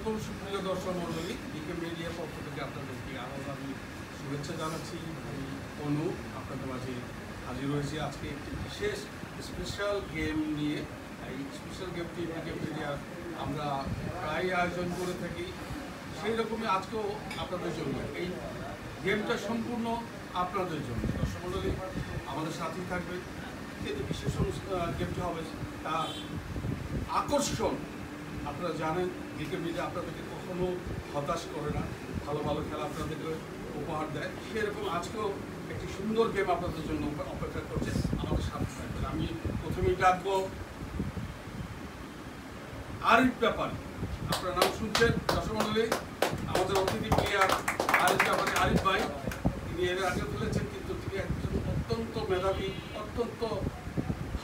আলাইকুম সুপ্রিয় দর্শক মণ্ডলী, ডিকে মিডিয়ার পক্ষ থেকে আপনাদেরকে আরও আমি শুভেচ্ছা জানাচ্ছি। অনু আপনাদের মাঝে হাজির হয়েছি আজকে একটি বিশেষ স্পেশাল গেম নিয়ে। এই স্পেশাল গেমটি ডিকে মিডিয়ার আমরা প্রায় আয়োজন করে থাকি, সেই রকমই আজকেও আপনাদের জন্য এই গেমটা সম্পূর্ণ আপনাদের জন্য। দর্শক মণ্ডলী আমাদের সাথেই থাকবেন। যে বিশেষ গেমটি হবে তার আকর্ষণ আপনারা জানেন, ডিকে মিডিয়া আপনাদেরকে কখনো হতাশ করে না, ভালো ভালো খেলা আপনাদেরকে উপহার দেয়। সেরকম আজকেও একটি সুন্দর গেম আপনাদের জন্য অপেক্ষা করছে, আমাদের সাথে থাকবেন। আমি প্রথমেই ডাকবো আরিফ ব্যাপারী। আপনার নাম শুনছেন দর্শক মণ্ডলী, আমাদের অতিথি প্লেয়ার আরিফ ব্যাপারী। আরিফ ভাই তিনি এর আগে খেলেছেন, কিন্তু তিনি একজন অত্যন্ত মেধাবী, অত্যন্ত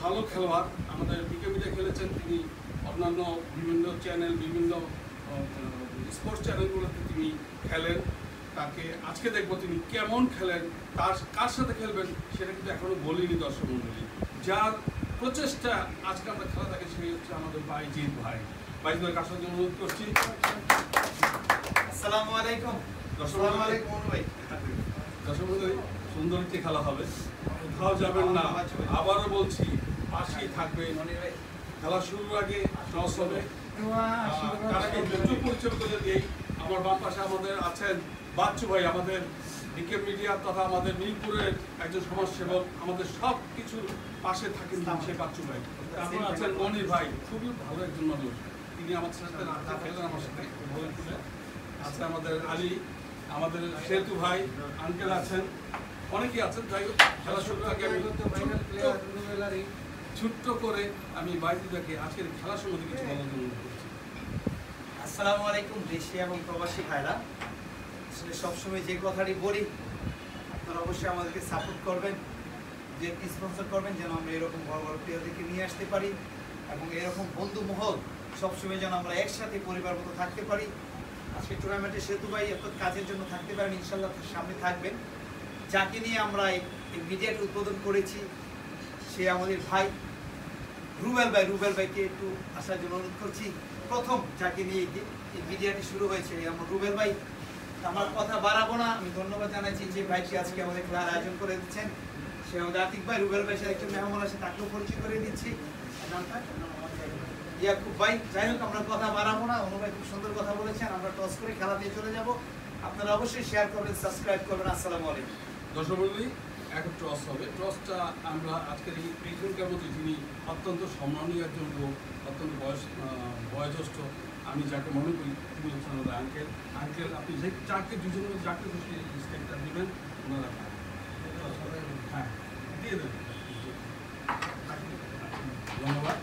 ভালো খেলোয়াড়। আমাদের ডিকে মিডিয়া খেলেছেন তিনি, অন্যান্য বিভিন্ন চ্যানেল, বিভিন্ন স্পোর্টস চ্যানেলগুলোতে তিনি খেলেন। তাকে আজকে দেখবো তিনি কেমন খেলেন, কার সাথে খেলবেন সেটা কিন্তু এখনো বলিনি দর্শক মণ্ডলী। যার প্রচেষ্টা আজকে আমরা খেলা থাকে সেই হচ্ছে আমাদের বাইজিৎ ভাই। বাইজিৎ ভাই কার সাথে অনুরোধ করছি। আসসালামু আলাইকুম। দর্শক মণ্ডলী সুন্দর একটি খেলা হবে, কোথাও যাবেন না। আবারও বলছি পাশেই থাকবে। খেলা শুরুর আগে টস হবে। পরিচয় করে দিই, আমার বাম পাশে আমাদের আছেন বাচ্চু ভাই, আমাদের ডিকে মিডিয়া তথা আমাদের মিরপুরের একজন সমাজসেবক, আমাদের সব কিছুর পাশে থাকেন সেই বাচ্চু ভাই। তারপর আছেন মনির ভাই, খুবই ভালো একজন মানুষ, তিনি আমাদের সাথে রাতে খেলেন আমার সাথে আছে। আমাদের আলী, আমাদের সেতু ভাই, আঙ্কেল আছেন, অনেকেই আছেন। যাই হোক, খেলা শুরুর আগে আমি ছোট্ট করে আমি বাইজিদাকে আজকের খেলা সম্বন্ধে কিছু বলার জন্য অনুরোধ করছি। আসসালামু আলাইকুম দেশি এবং প্রবাসী ভাইরা। আসলে সবসময় যে কথাটি বলি, আপনারা অবশ্যই আমাদেরকে সাপোর্ট করবেন, যে স্পন্সর করবেন, যেন আমরা এরকম বড় বড় প্লেয়ারদেরকে নিয়ে আসতে পারি এবং এরকম বন্ধু মহল সবসময় যেন আমরা একসাথে পরিবার মতো থাকতে পারি। আজকে টুর্নামেন্টে সেতু ভাই এত কাজের জন্য থাকতে পারেন, ইনশাল্লাহ সামনে থাকবেন। যাকে নিয়ে আমরা এই মিডিয়াটি উদ্বোধন করেছি সে আমাদের ভাই রুবেল ভাই। রুবেল ভাইকে একটু আসার জন্য অনুরোধ করছি। প্রথম যাকে নিয়ে এই মিডিয়াটি শুরু হয়েছে আমার রুবেল ভাই। আমার কথা বাড়াবো না, আমি ধন্যবাদ জানাচ্ছি যে ভাইটি আজকে আমাদের খেলার আয়োজন করে দিচ্ছেন। সে আমাদের আতিক ভাই। রুবেল ভাই সাথে একজন মেহমান আছে, তাকেও পরিচয় করে দিচ্ছি। ইয়াকুব ভাই। যাই হোক, আমরা কথা বাড়াবো না, অনু ভাই খুব সুন্দর কথা বলেছেন। আমরা টস করে খেলা দিয়ে চলে যাব। আপনারা অবশ্যই শেয়ার করবেন, সাবস্ক্রাইব করবেন। আসসালামু আলাইকুম। দর্শক মণ্ডলী, এখন টস হবে। টসটা আমরা আজকের এইখানকার মধ্যে যিনি অত্যন্ত সম্মানীয় একজন লোক, অত্যন্ত বয়োজ্যেষ্ঠ, আমি যাকে মনে করি তিনি হচ্ছেন আমাদের আঙ্কেল। আঙ্কেল, আপনি যে যাকে দুজনের যাকে খুশি স্টেকটা দেবেন ওনারা। হ্যাঁ, দিয়ে দেবেন। ধন্যবাদ।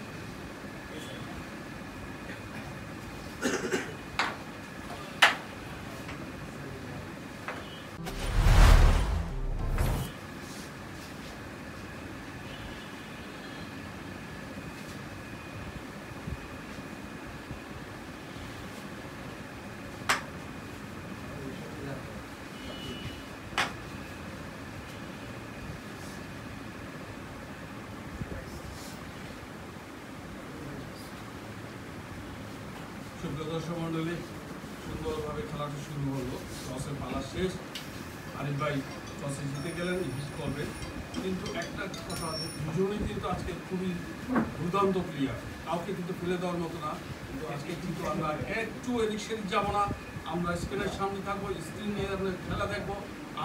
দর্শক মণ্ডলী, সুন্দরভাবে খেলাটা শুরু হলো। টসের পালা শেষ। আরিফ ভাই টসে জিতে গেলেন, হিট করবে। কিন্তু একটা কথা, দুজনেই কিন্তু আজকে খুবই দুর্দান্ত প্লেয়ার, কাউকে কিন্তু ফেলে দেওয়ার মতো না। কিন্তু আজকে কিন্তু আমরা একটু এদিক সেদিক যাবো না, আমরা স্ক্রিনের সামনে থাকবো, স্ক্রিন নিয়ে খেলা দেখবো,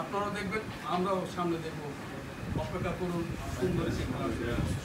আপনারাও দেখবেন, আমরাও সামনে দেখবো। অপেক্ষা করুন, সুন্দর সে খেলা চলে আসছে।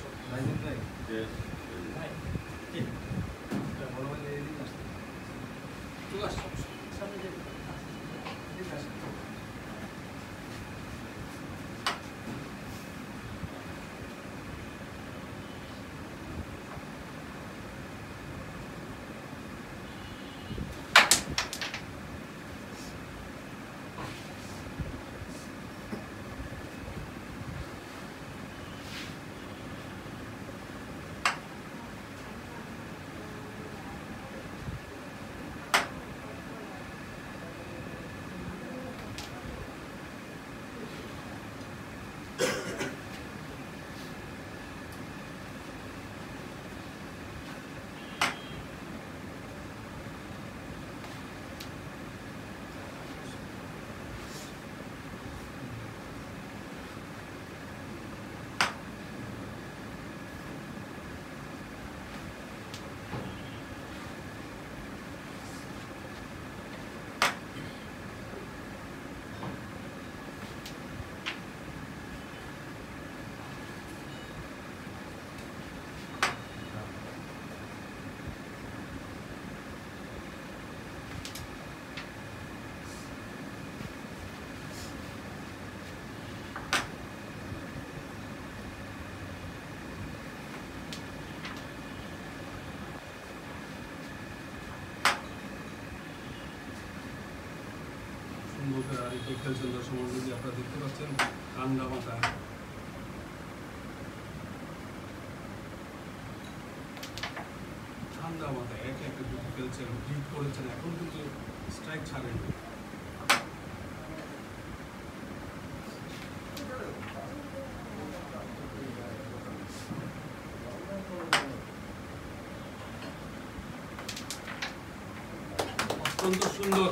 খেলছেন দর্শক মণ্ডলী, আপনারা দেখতে পাচ্ছেন ঠান্ডা মাথায় একে একে দুটি খেলছেন, হিট করেছেন, এখন কিন্তু স্ট্রাইক ছাড়েনি। অত্যন্ত সুন্দর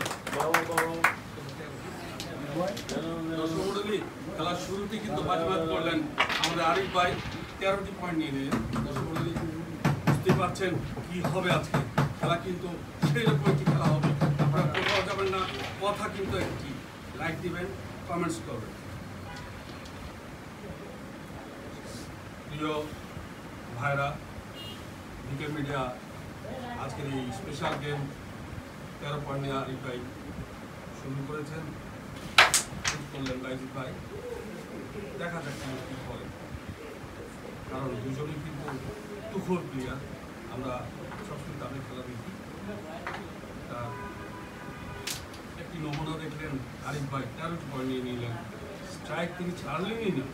খেলার শুরুতেই কিন্তু বাজিমাত করলেন আমাদের আরিফ ভাই, 13টি পয়েন্ট নিয়ে নিলেন। বুঝতে পারছেন কি হবে আজকে খেলা, কিন্তু সেই রকম একটি খেলা হবে। আপনারা কোথাও যাবেন না, কথা কিন্তু একটি, লাইক দিবেন, কমেন্টস করবেন। প্রিয় ভাইরা, বিকে মিডিয়া আজকের এই স্পেশাল গেম 13 পয়েন্ট নিয়ে আরিফ ভাই শুরু করেছেন, করলেন বাইজিৎ ভাই। দেখা যাক কি করে, কারণ দুজনেই কিন্তু তুখোর প্লেয়ার, আমরা সবসময় তাদের খেলা দেখি। একটি নমুনা দেখলেন আরিফ ভাই, 13টি পয়েন্ট নিয়ে নিলেন, স্ট্রাইক তিনি ছাড়লেনই না।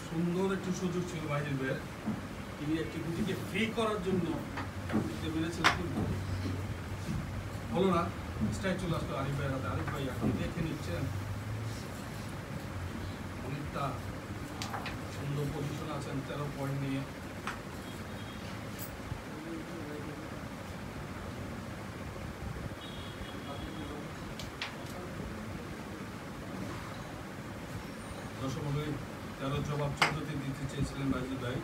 সুন্দর একটি সুযোগ ছিল বাইজিৎ ভাইয়ের, তিনি একটি গুটিকে ফ্রি করার জন্য মেরেছিলেন, কিন্তু হলো না। স্ট্রাইক চলে আসলো আরিফ ভাইয়ের হাতে। আরিফ ভাই এখন দেখে নিচ্ছেন, অনেকটা সুন্দর পজিশন আছেন 13 পয়েন্ট নিয়ে। দর্শক মণ্ডলী, 13 জবাব 14তে দিতে চেয়েছিলেন বাইজিৎ ভাই।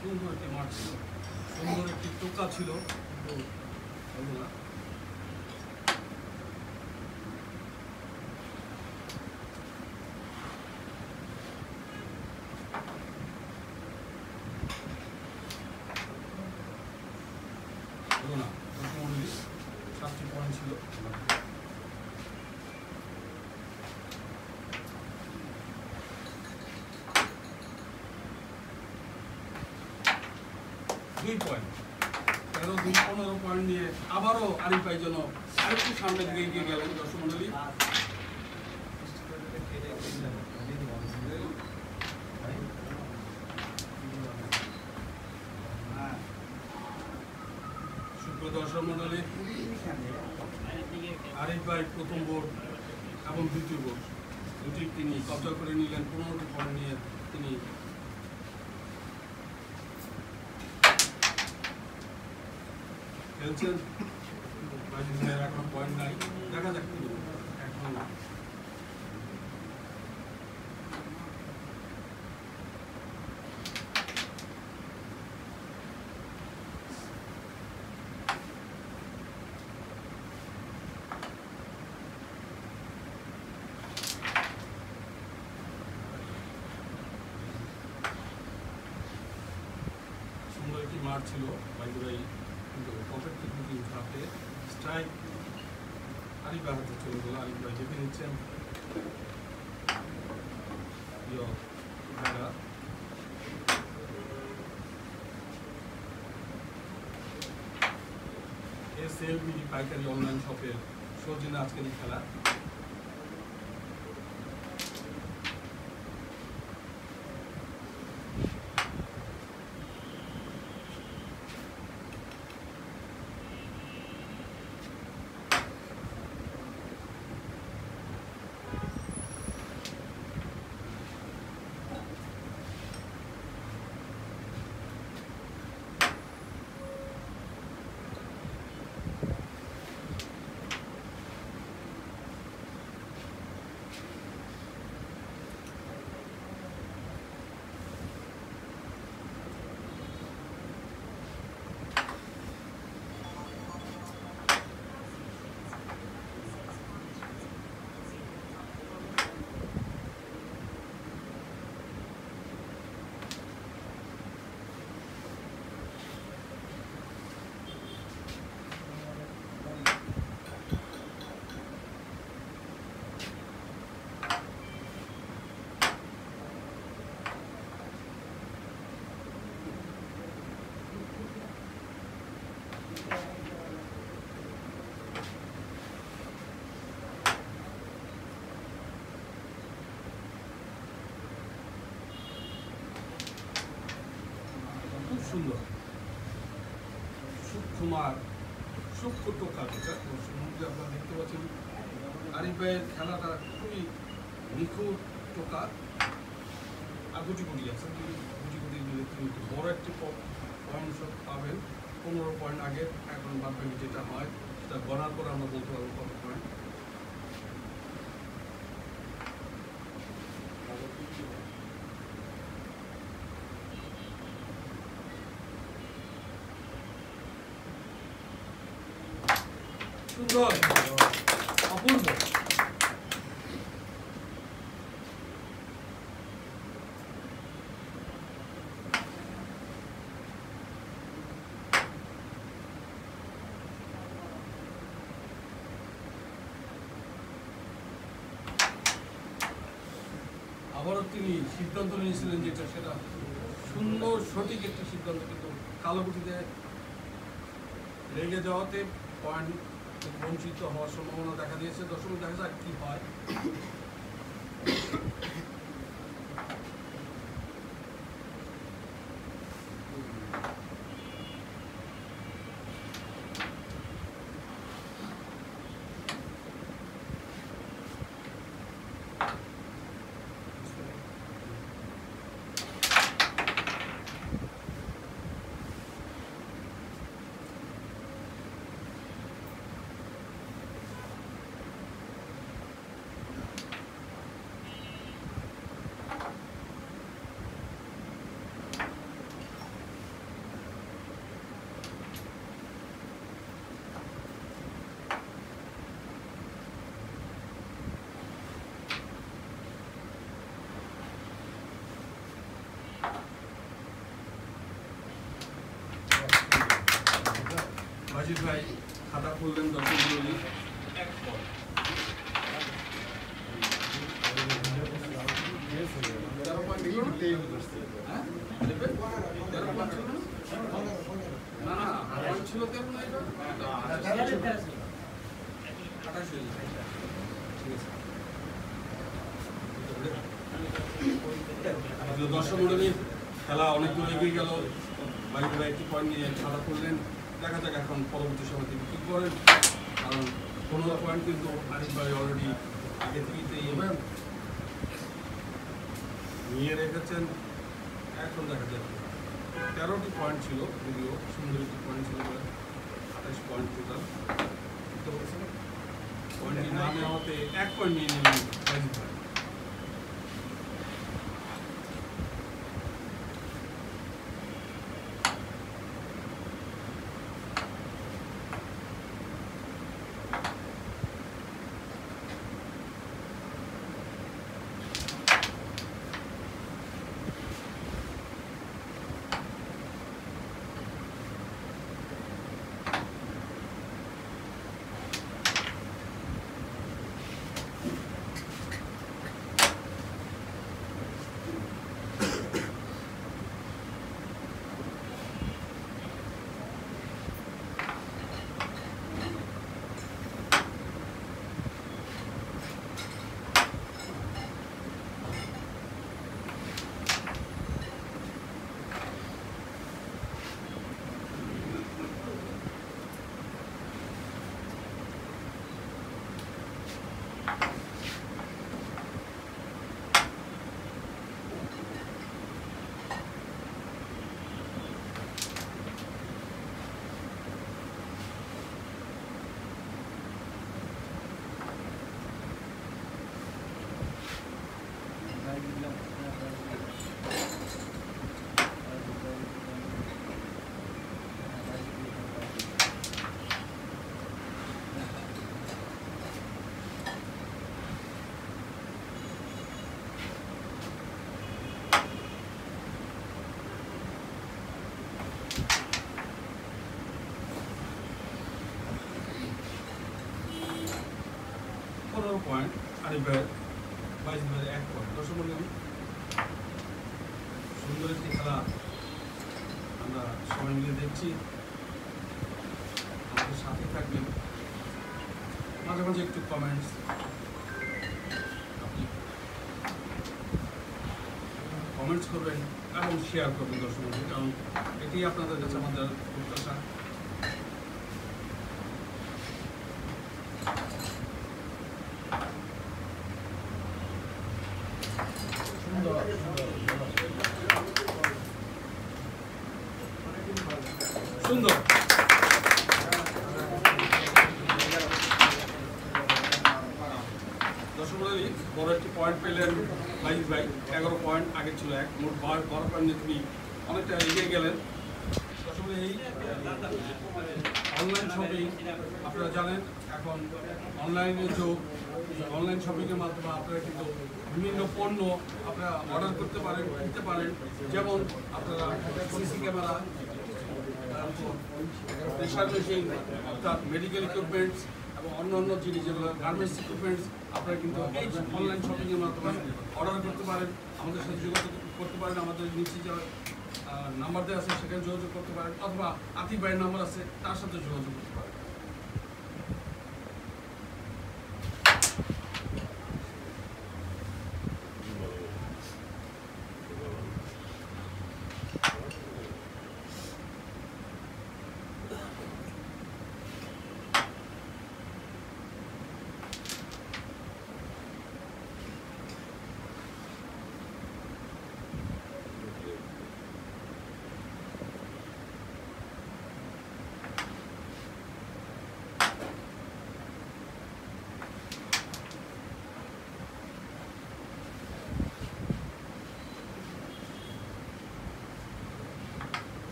সুন্দর একটি মাঠ ছিল, সুন্দর একটি টোকা ছিল, কিন্তু হলো না। হলো না, 7টি পয়েন্ট ছিল। পয়েন্ট 13-15 পয়েন্ট নিয়ে আবারও আরিফ ভাই যেন আরেকটু সামনে দিকে এগিয়ে গেলেন। দর্শক মণ্ডলী, দর্শক মণ্ডলী, আরিফ ভাই প্রথম বোর্ড এবং দ্বিতীয় বোর্ড দুটি তিনি কবজা করে নিলেন। 15টি পয়েন্ট নিয়ে তিনি খেলছেন, মাজিদ ভাইয়ের এখন পয়েন্ট নাই, দেখা যাক কি এখন। সুন্দর একটি মার ছিল মাজিদ ভাই, কিন্তু পকেট থেকে হাতে স্ট্রাইক আরিফ ভাই হাতে চলে গেল। আরিফ ভাই যেতে নিচ্ছেন ভাইরা। SLBD পাইকারি অনলাইন শপের সৌজন্যে আজকের এই খেলা। খুব সুন্দর সূক্ষ্মার সূক্ষ্ম টোকা, যেটা দর্শকের মধ্যে আপনারা দেখতে পাচ্ছেন। আরিফ ভাইয়ের খেলাটা খুবই নিখুঁত টোকা, আর গুটি গুটি আছে, গুটি গুটি দিলে তিনি বড় একটি পয়েন্ট পাবেন। 15 পয়েন্ট আগে, এখন বাদ বাকি যেটা হয় সেটা গণার পর আমরা বলতে পারবো কত পয়েন্ট। সুন্দর, অপূর্ব। আবারও তিনি সিদ্ধান্ত নিয়েছিলেন যেটা, সেটা সুন্দর সঠিক একটি সিদ্ধান্ত, কিন্তু কালো গুটিতে লেগে যাওয়াতে পয়েন্ট বঞ্চিত হওয়ার সম্ভাবনা দেখা দিয়েছে। দর্শক দেখা যাক কি হয়। মাজিদ ভাই খাতা খুললেন, দর্শকগুলো এক পর না না পয়েন্ট ছিল 13 না, এটা 28 হয়ে যায়। ঠিক আছে দর্শক মন্ডলী, খেলা অনেক দূর এগিয়ে গেল। মাজিদ ভাই একটি পয়েন্ট নিয়ে খাতা খুললেন। দেখা যাক এখন পরবর্তী সময় তিনি কী করেন, কারণ 15 পয়েন্ট কিন্তু আরিফ ভাই অলরেডি আগে থেকেই নিয়ে রেখেছেন। এখন দেখা যাচ্ছে 13টি পয়েন্ট ছিল, যদিও সুন্দর একটি পয়েন্ট ছিল। 28 পয়েন্ট টোটাল। তো পয়েন্টটি না নেওয়াতে 1 পয়েন্ট নিয়ে নিলেন বাইজিদ ভাই। পয়েন্ট আরিফ ভাই, বাইজিদ ভাই 1 পয়েন্ট। দর্শক মণ্ডলী, সুন্দর একটি খেলা আমরা সবাই মিলে দেখছি। আমাদের সাথে থাকবেন, মাঝে মাঝে একটু কমেন্টস আপনি কমেন্টস করবেন এবং শেয়ার করবেন দর্শক মণ্ডলী, কারণ এটি আপনাদের কাছে আমাদের প্রত্যাশা। সুন্দর দর্শক মণ্ডলী, বড় একটি পয়েন্ট পেলেন বাইজিদ ভাই। 11 পয়েন্ট, আগে ছিল 1, মোট 12 পয়েন্ট নিয়ে তিনি অনেকটা এগিয়ে গেলেন। দর্শক মণ্ডলী, অনলাইন শপিং আপনারা জানেন, এখন অনলাইনের যুগ। অনলাইন শপিংয়ের মাধ্যমে আপনারা কিন্তু বিভিন্ন পণ্য আপনারা অর্ডার করতে পারেন, কিনতে পারেন। যেমন আপনারা সিসি ক্যামেরা, তারপর প্রেশার মেশিন, অর্থাৎ মেডিকেল ইকুইপমেন্টস এবং অন্যান্য জিনিস যেগুলো গার্মেন্টস ইকুইপমেন্টস আপনারা কিন্তু এই অনলাইন শপিংয়ের মাধ্যমে অর্ডার করতে পারেন। আমাদের সাথে যোগাযোগ করতে পারেন, আমাদের নিচে যে নাম্বার দেওয়া আছে সেখানে যোগাযোগ করতে পারেন, অথবা আতিফ ভাইয়ের নাম্বার আছে তার সাথে যোগাযোগ করতে পারেন।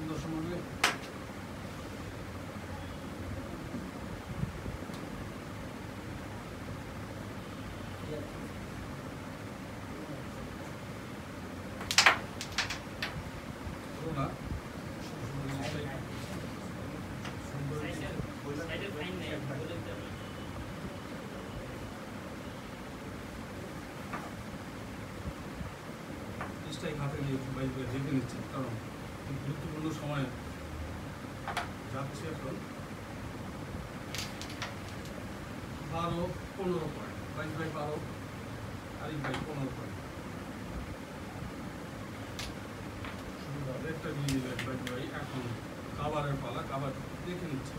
দর্শক মণ্ডলী, ম্যাচটাই হাতে নিয়ে বাইরে দেখে নিচ্ছেন, কারণ গুরুত্বপূর্ণ সময় যাচ্ছে এখন। 12-15 পয়েন্ট, 22-12, আরিফ ভাই 15 পয়েন্ট। একটা দিয়ে দিলেন বাইশ ভাই, এখন কাভারের পালা, কাভার দেখে নিচ্ছে।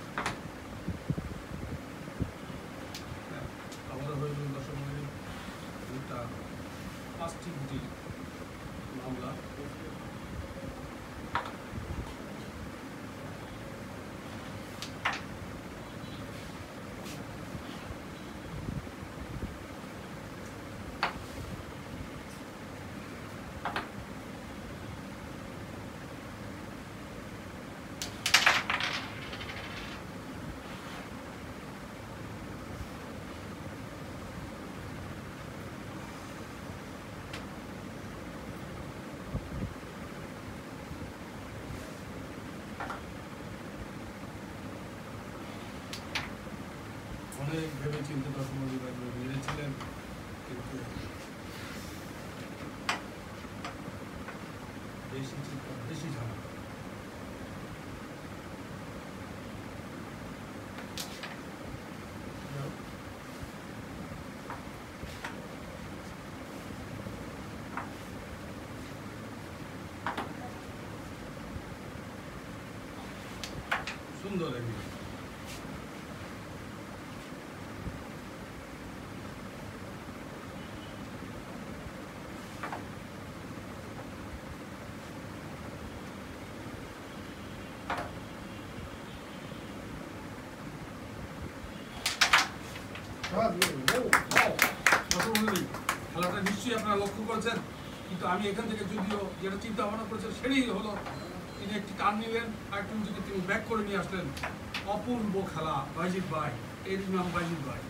কাভার হয়ে গেল 10 মিনিট, একটা 5টি গুটি মামলা। অনেক ভেবে চিন্তে দর্শকমন্ডলী বেরিয়েছিলেন, কিন্তু বেশি চিন্তা বেশি ঝামেলা। সুন্দর একদিন খেলাটা নিশ্চয়ই আপনারা লক্ষ্য করেছেন, কিন্তু আমি এখান থেকে যদিও যেটা চিন্তা ভাবনা করেছেন সেটাই হলো, তিনি একটি টার্ন নিলেন আর একটু যদি তিনি ব্যাক করে নিয়ে আসলেন। অপূর্ব খেলা বাইজিদ ভাই, এর নাম বাইজিদ ভাই।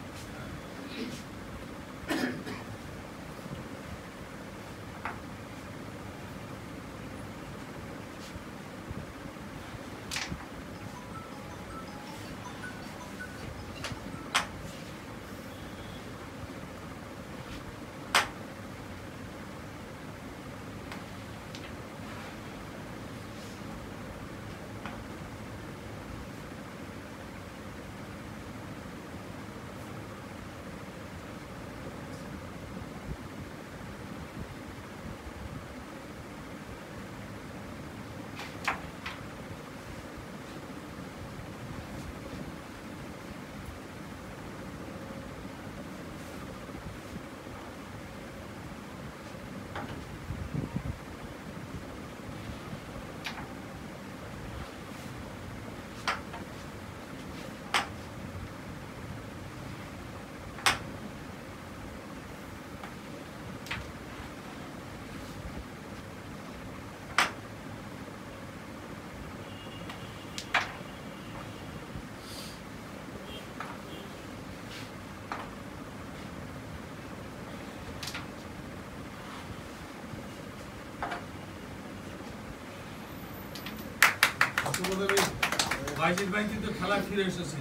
বাইজিদ ভাই কিন্তু খেলায় ফিরে এসেছে।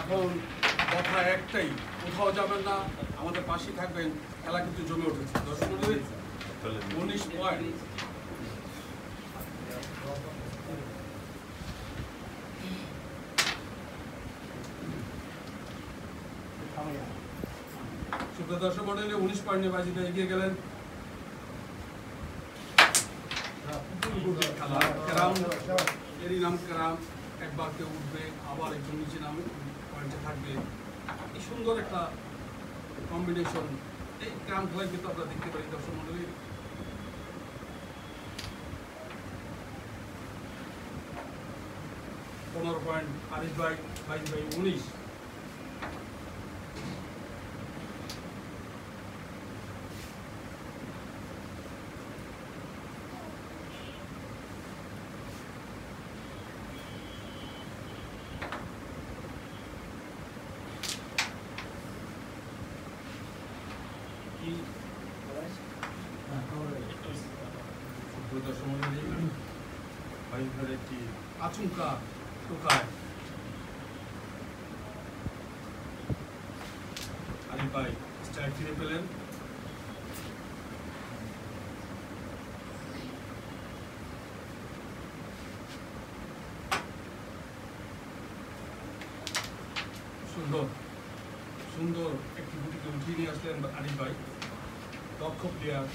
এখন কথা একটাই, কোথাও যাবেন না, আমাদের পাশে থাকবেন। খেলা কিন্তু জমে উঠেছে। দর্শক মণ্ডলী 19 পয়েন্ট। সুপ্রিয় দর্শক মণ্ডলী 19 পয়েন্টে বাইজিদ ভাই এগিয়ে গেলেন। খেলা ক্যারাম, এরই নাম ক্যারাম। একবার কেউ উঠবে, আবার একজন নিচে নামে পয়েন্টে থাকবে। এই সুন্দর একটা কম্বিনেশন এই ক্যারাম খেলায় কিন্তু আমরা দেখতে পারি। দর্শক মণ্ডলী 15 পয়েন্ট আরিফ ভাই, বাইজিদ ভাই 19। একটি আচমকা টোকায় আরিফ ভাই স্ট্রাইক ফিরে পেলেন। সুন্দর সুন্দর একটি গুটিকে উঠিয়ে নিয়ে আসলেন আরিফ ভাই, দক্ষ প্লেয়ার,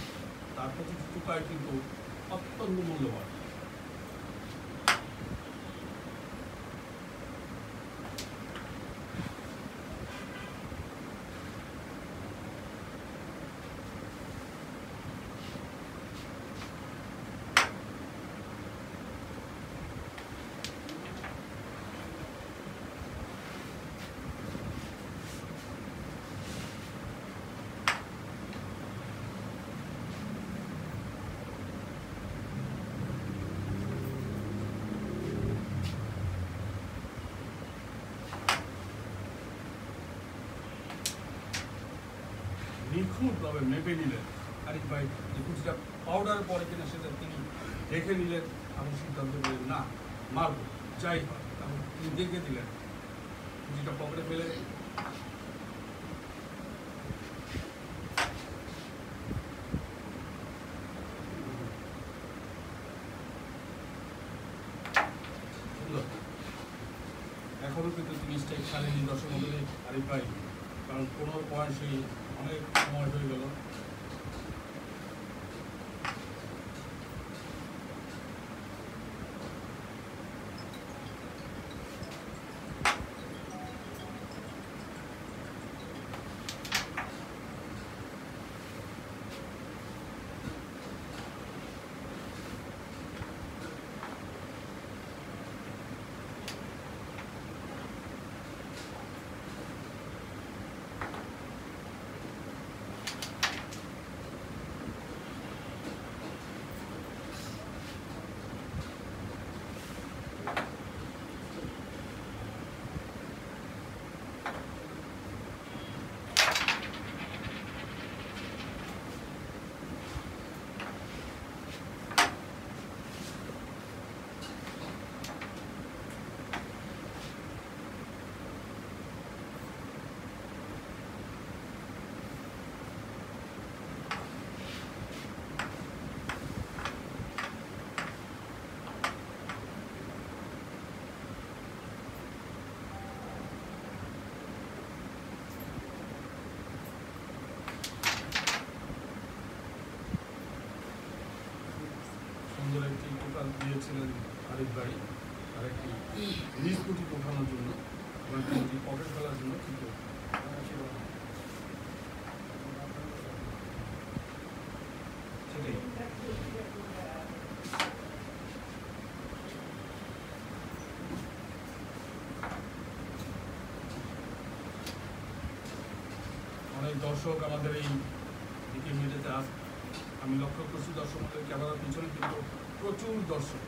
তার প্রতিটি টোকায় কিন্তু অত্যন্ত মূল্যবান। নিখুঁতভাবে মেপে নিলেন আরিফ ভাই, যে কুচিটা পাউডার পরে কিনা সেটা তিনি দেখে নিলেন এবং সিদ্ধান্ত নিলেন না মারব যাই হয়, এবং তিনি দেখে দিলেন কুচিটা পকেটে ফেলে এখনও কিন্তু তিনি স্ট্রাইক ছাড়েনি দর্শক মন্ডলী আরিফ ভাই, কারণ 15 পয়েন্ট সেই অনেক সময় হয়ে গেল। সুন্দর একটি টোকাল দিয়েছিলেন আরিফ ভাই, আর একটি নিজ গুটি ওঠানোর জন্য এবং একটি পকেট ফেলার জন্য, কিন্তু সেটাই অনেক দর্শক আমাদের এই দিকে মিলেতে আস, আমি লক্ষ্য করছি দর্শক মধ্যে ক্যামেরার পিছনে কিন্তু প্রচুর দর্শক।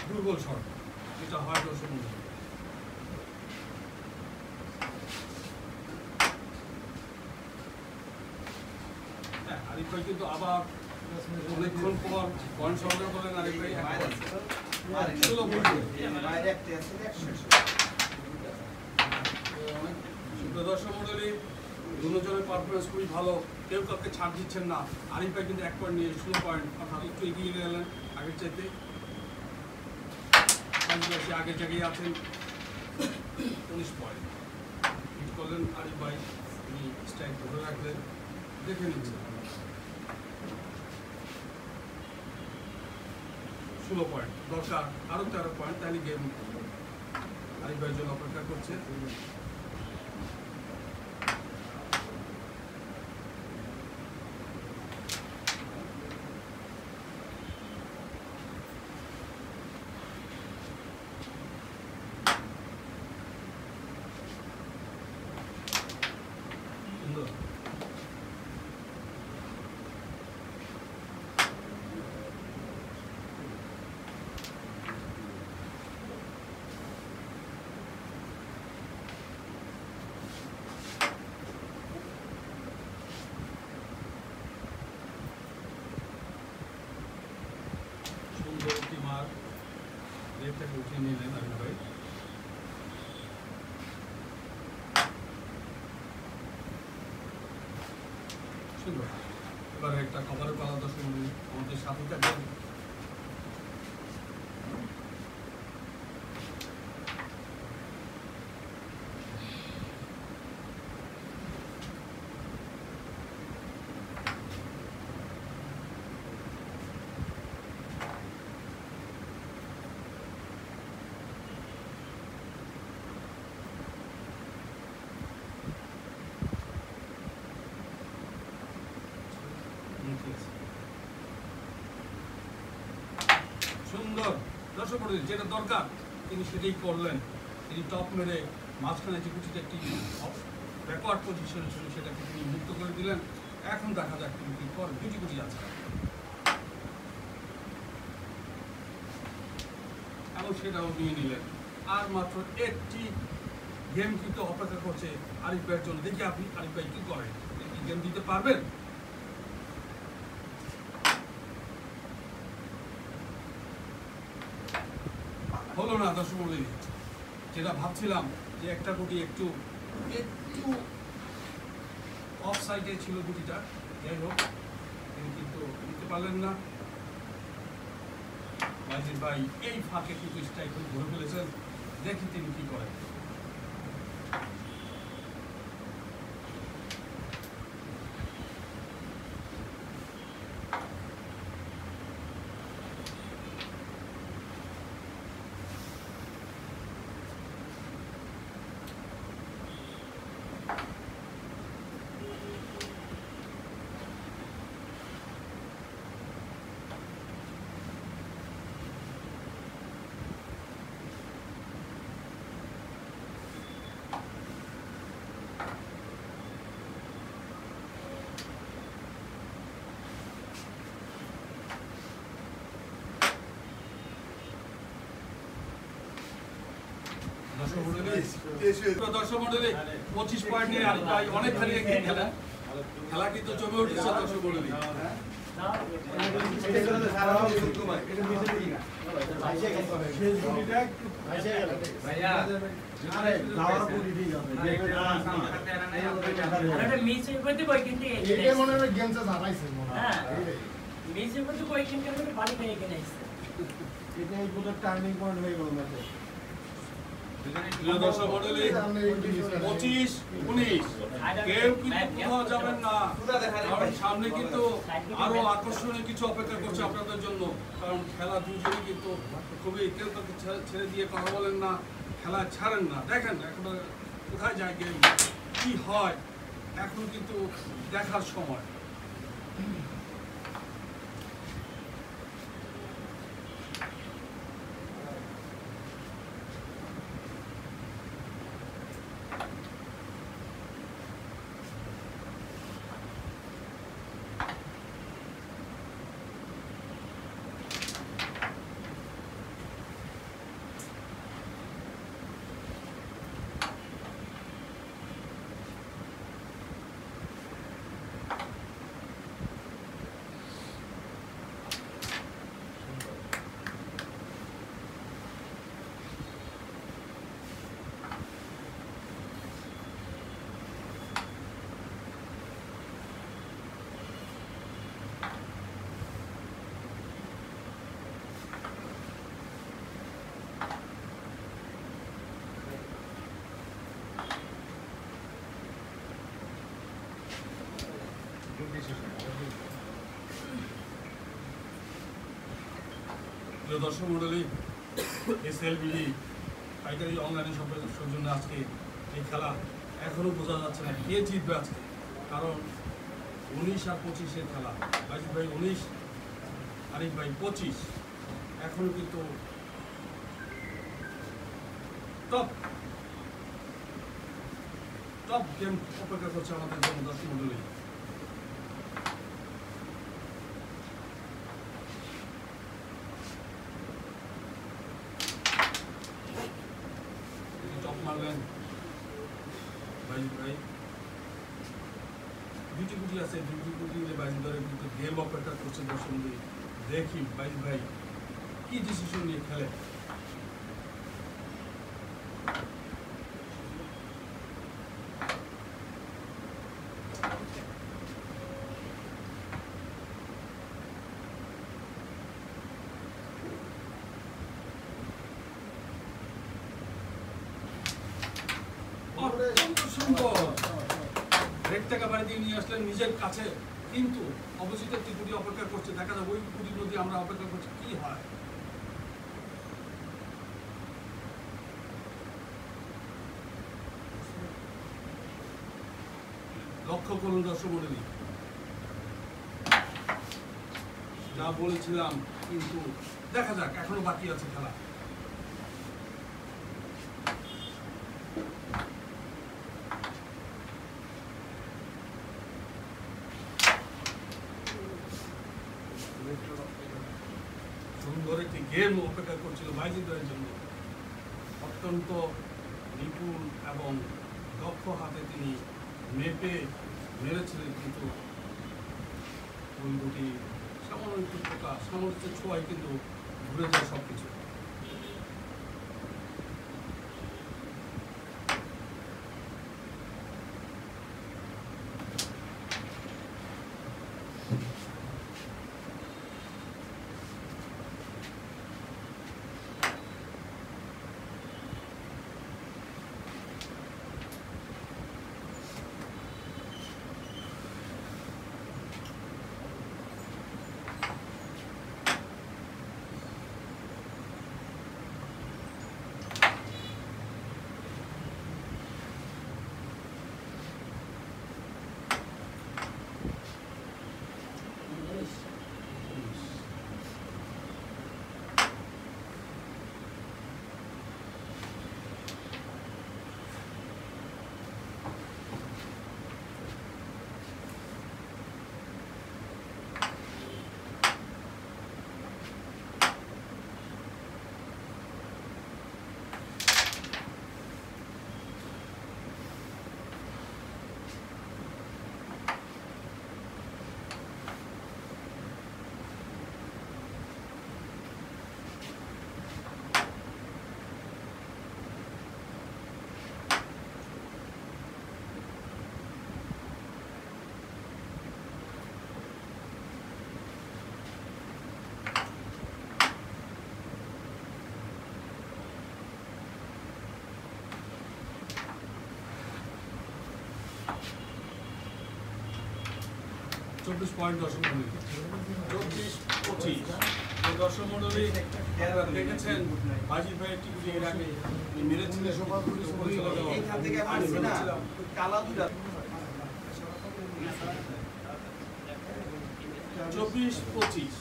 দুর্বল শট, এটা হয় দর্শক মন্ডলী। হ্যাঁ, আরিফ ভাই কিন্তু আবার অনেকক্ষণ পর পয়েন্ট সংগ্রহ করলেন আরিফ ভাই। দর্শক মন্ডলী, দুজনের পারফরমেন্স খুবই ভালো, কেউ কাউকে ছাড় দিচ্ছেন না। আরিফ ভাই কিন্তু 1 পয়েন্ট নিয়ে 16 পয়েন্ট, অর্থাৎ একটু এগিয়ে গেলেন আগের চাইতে। আগের জায়গায় আছেন 19 পয়েন্ট হিট করলেন আরিফ ভাই, তিনি স্ট্রাইক ধরে রাখলেন, দেখে নিচ্ছেন 16 পয়েন্ট দরকার, আরও 13 পয়েন্ট, তাহলে গেম আরিফ ভাইয়ের জন্য অপেক্ষা করছে। মার রেটটাকে উঠিয়ে নিলেন আরিফ ভাই। সুন্দর, এবার একটা খবরের পালা দর্শক আমাদের সাথে থাকবেন। সুন্দর, দর্শক যেটা দরকার তিনি সেটাই করলেন। তিনি টপ মেরে মাঝখানে যে গুটিটা একটি ব্যাকওয়ার্ড পজিশন ছিল সেটাকে তিনি মুক্ত করে দিলেন। এখন দেখা যাক তিনি কি করেন। দুটি গুটি আছে এবং সেটাও নিয়ে নিলেন। আর মাত্র একটি গেম কিন্তু অপেক্ষা করছে আরিফ ভাইয়ের জন্য। দেখি আপনি আরিফ ভাই কি করেন, একটি গেম দিতে পারবেন? হলো না দর্শক মণ্ডলী, যেটা ভাবছিলাম যে একটা গুটি একটু একটু অফ সাইডে ছিল গুটিটা, যাই হোক তিনি কিন্তু নিতে পারলেন না। ওয়াজিদ ভাই এই ফাঁকে কিন্তু স্ট্রাইক ঘুরে ফেলেছেন, দেখি তিনি কি করেন। দর্শক মন্ডলী 25 পয়েন্ট নিয়ে আরিফ ভাই অনেক খালি খেলা, খেলা কিন্তু জমে উঠেছে দর্শক মন্ডলী। টার্নিং পয়েন্ট হয়ে গেল ম্যাচে। দর্শক মন্ডলী 25-19 কেউ কিন্তু কোথাও যাবেন না, কারণ সামনে কিন্তু আরো আকর্ষণীয় কিছু অপেক্ষা করছে আপনাদের জন্য। কারণ খেলা দুজনই কিন্তু খুবই, কেউ তো ছেড়ে দিয়ে কথা বলেন না, খেলা ছাড়েন না। দেখেন এখন কোথায় যায় গেম, কি হয়, এখন কিন্তু দেখার সময়। প্রিয় দর্শক মণ্ডলী, এসএলবিডি পাইকারি অনলাইনে সৌজন্যে আজকে এই খেলা এখনও বোঝা যাচ্ছে না কে জিতবে আজকে, কারণ 19 আর 25-এর খেলা। বাজিদ ভাই 19, আরিফ ভাই 25। এখনও কিন্তু টপ গেম অপেক্ষা করছে আমাদের জন্য দর্শক মণ্ডলী। টপ মারলেন বাজিদ ভাই, দুটি গুটি আছে, দুটি গুটি বাজিদ ধরে কিন্তু গেম অপেক্ষা করছে দর্শক মণ্ডলী। দেখি বাজিদ ভাই কি ডিসিশন নিয়ে খেলে। অত্যন্ত সুন্দর রেড টাকা বাড়ি দিয়ে নিয়ে আসলেন নিজের কাছে, কিন্তু অবশ্যই একটি গুটি অপেক্ষা করছে। দেখা যায় ওই গুটির মধ্যে আমরা অপেক্ষা করছি কি হয়। লক্ষ্য করুন দর্শক মণ্ডলী, যা বলেছিলাম, কিন্তু দেখা যাক, এখনো বাকি আছে খেলা। সুন্দর একটি গেম অপেক্ষা করছিল বাজিদের জন্য। অত্যন্ত নিপুণ এবং দক্ষ হাতে তিনি মেপে মেরেছিলেন, কিন্তু ওই দুটি সামান্য একটু পোকা, সামর্থ্য ছোঁয়ায় কিন্তু ঘুরে যায় সব কিছু। চব্বিশ পয়েন্ট দর্শক মণ্ডলী, 24-25। দর্শক মণ্ডলী দেখেছেন বাজিদ ভাই একটি গুলি এর আগে মেরেছিলেন, 24-25।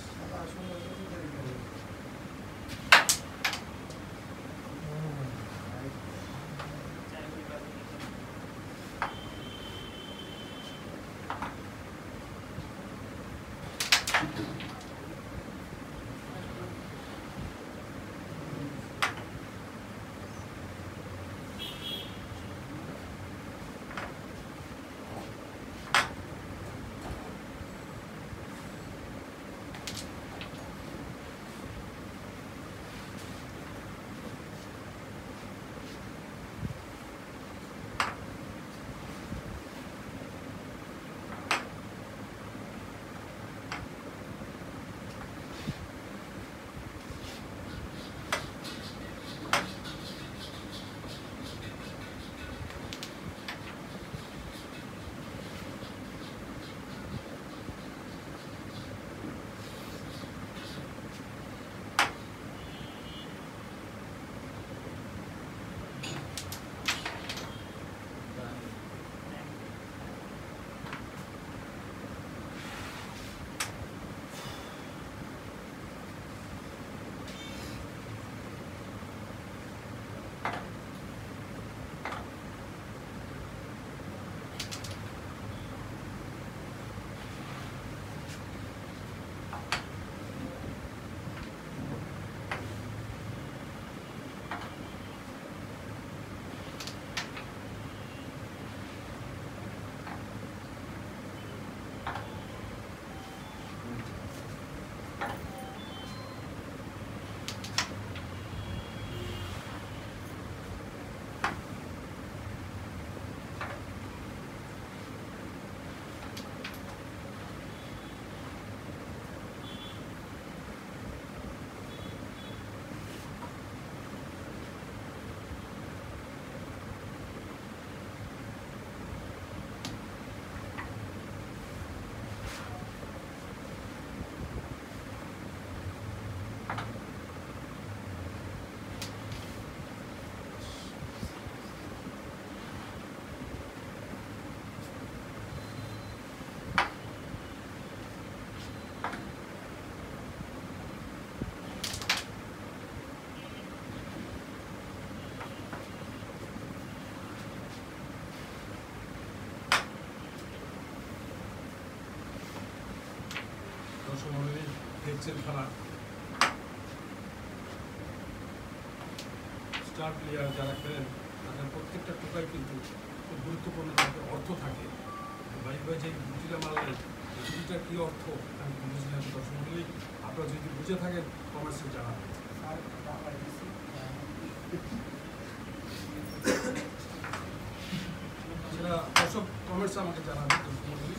মন্ডলী দেখছেন খেলা। স্টার প্লেয়ার যারা খেলেন তাদের প্রত্যেকটা টোকাই কিন্তু খুব গুরুত্বপূর্ণ থাকে, অর্থ থাকে। ভাই যে গুটিটা মারলেন গুটিটার কী অর্থ আমি বুঝলেন দর্শক মন্ডলী, আপনারা যদি বুঝে থাকেন কমেন্টসে জানাবেন। সেটা দর্শক কমেন্টসে আমাকে জানাবেন দর্শক মন্ডলী।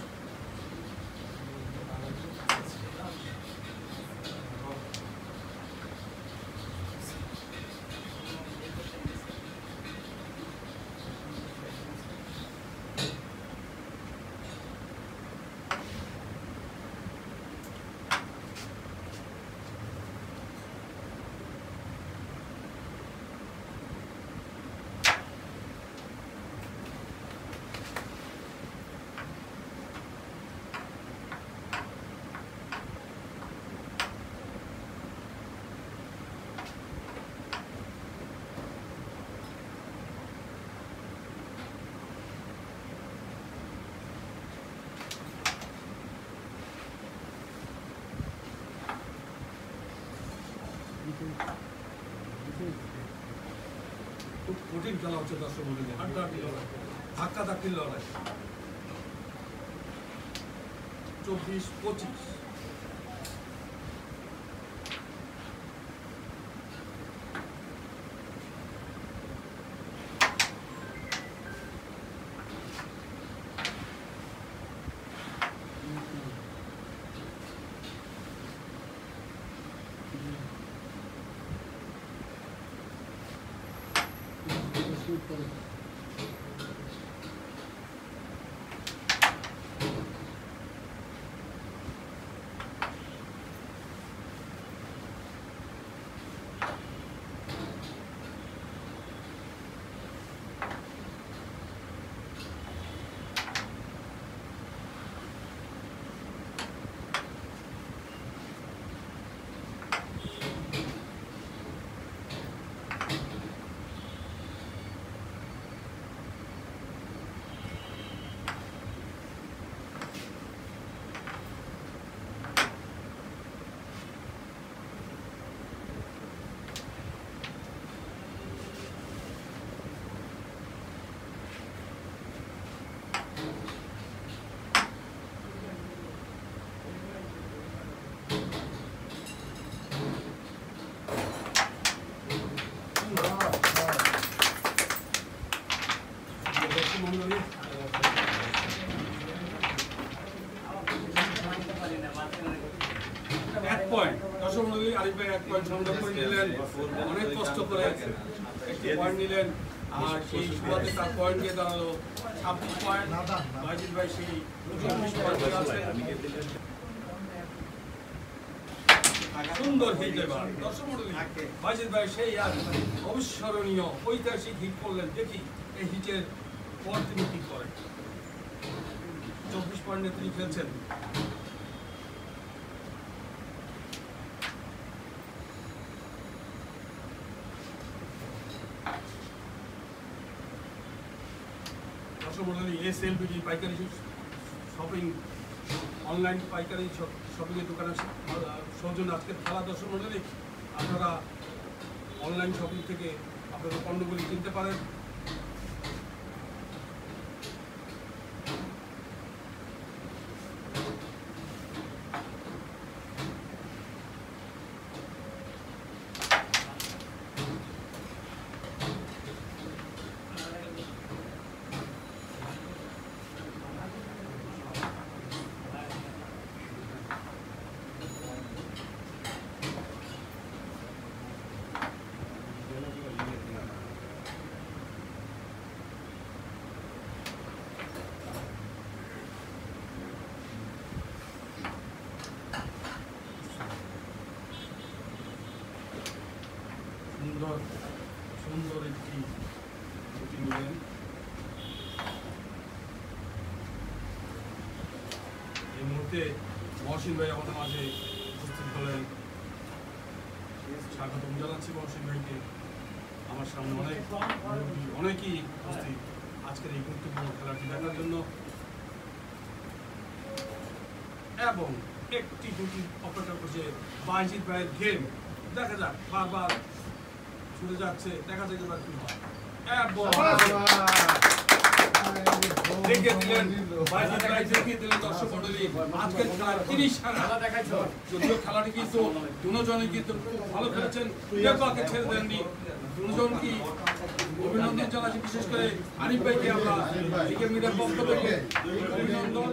খুব কঠিন খেলা হচ্ছে দর্শক মন্ডলী, হাড্ডাহাড্ডি লড়াই, ধাক্কাধাক্কির লড়াই। 24-25। এক পয়েন্ট দর্শক মন্ডলী, আরিফ ভাই 1 পয়েন্ট সংগ্রহ করে নিলেন, অনেক কষ্ট করে একটি পয়েন্ট নিলেন। আর সেই শুরুতে তার পয়েন্ট দিয়ে দাঁড়ালো 26 পয়েন্ট। বাইজিৎ ভাই সেই 24 পয়েন্ট আছে। সুন্দর হিট এবার দর্শক মন্ডলী, বাইজিৎ ভাই সেই আর অবিস্মরণীয় ঐতিহাসিক হিট করলেন। দেখি এই হিটের পর তিনি কি করেন। 24 পয়েন্টে তিনি খেলছেন। দর্শক মন্ডলী, এসএলবিডি পাইকারি শপিং, অনলাইন পাইকারি শপিংয়ের দোকানের সৌজন্য আজকের খেলা। দর্শক মন্ডলী, আপনারা অনলাইন শপিং থেকে আপনারা পণ্যগুলি কিনতে পারেন। সুন্দর একটি গুটি নিলেন। এই মুহূর্তে মহসিন ভাই আমাদের মাঝে উপস্থিত হলেন। স্বাগতম জানাচ্ছি মহসিন ভাইকে। আমার সামনে অনেকেই উপস্থিত আজকের এই গুরুত্বপূর্ণ খেলাটি দেখার জন্য। এবং একটি গুটি অপেক্ষা করছে বাইজিৎ ভাইয়ের গেম। দেখা যাক, বারবার ছুটে যাচ্ছে, দেখা যাক এবার কি হয়। দেখিয়ে দিলেন বাইজিৎ ভাই, দেখিয়ে দিলেন দর্শক মণ্ডলী আজকের খেলার 30 রান। যদিও খেলাটি কিন্তু দুজনই কিন্তু খুব ভালো খেলেছেন, কেউ কাউকে ছেড়ে দেননি। দুজনকে অভিনন্দন জানাচ্ছি, বিশেষ করে আরিফ ভাইকে আমরা মিডিয়ার পক্ষ থেকে অভিনন্দন।